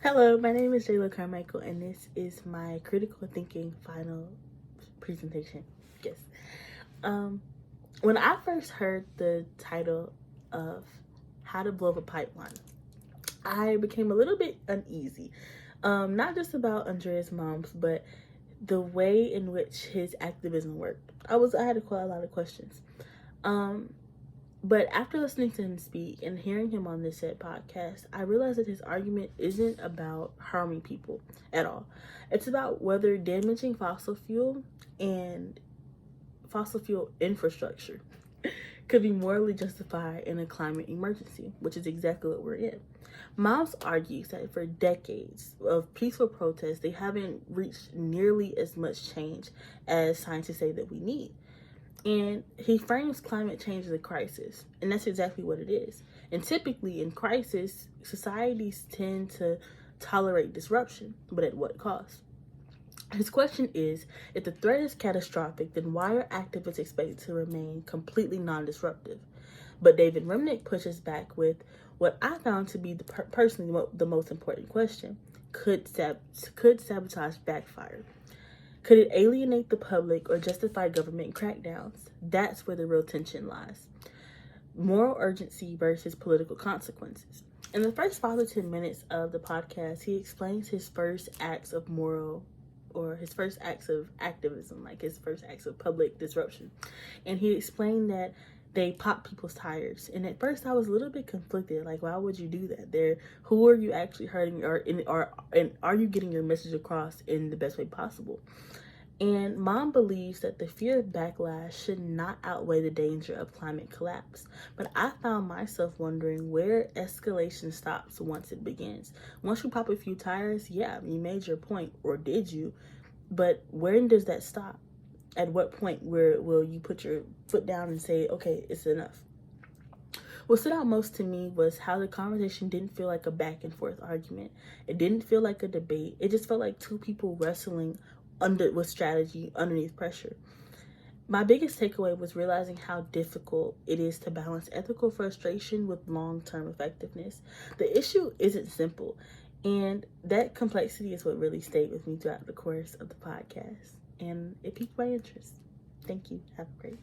Hello, my name is Jayla Carmichael, and this is my critical thinking final presentation. Yes. Um, when I first heard the title of How to Blow Up a Pipeline, I became a little bit uneasy. Not just about Andreas Moms, but the way in which his activism worked. I had a lot of questions. Um, but after listening to him speak and hearing him on this said podcast, I realized that his argument isn't about harming people at all. It's about whether damaging and fossil fuel infrastructure could be morally justified in a climate emergency, which is exactly what we're in. Moms argues that for decades of peaceful protests, they haven't reached nearly as much change as scientists say that we need. And he frames climate change as a crisis, and that's exactly what it is. And typically in crisis, societies tend to tolerate disruption, but at what cost? His question is, if the threat is catastrophic, then why are activists expected to remain completely non-disruptive? But David Remnick pushes back with what I found to be personally the most important question. Could sabotage backfire? Could it alienate the public or justify government crackdowns? That's where the real tension lies. Moral urgency versus political consequences. In the first 5 to 10 minutes of the podcast, he explains his first acts of his first acts of activism, like his first acts of public disruption. And he explained that they pop people's tires. And at first I was a little bit conflicted. Like, why would you do that? Who are you actually hurting, and are you getting your message across in the best way possible? And Mom believes that the fear of backlash should not outweigh the danger of climate collapse. But I found myself wondering where escalation stops once it begins. Once you pop a few tires, yeah, you made your point, or did you? But when does that stop? At what point will you put your foot down and say, okay, it's enough? What stood out most to me was how the conversation didn't feel like a back and forth argument. It didn't feel like a debate. It just felt like two people wrestling with strategy underneath pressure. My biggest takeaway was realizing how difficult it is to balance ethical frustration with long-term effectiveness. The issue isn't simple, and that complexity is what really stayed with me throughout the course of the podcast. And it piqued my interest. Thank you. Have a great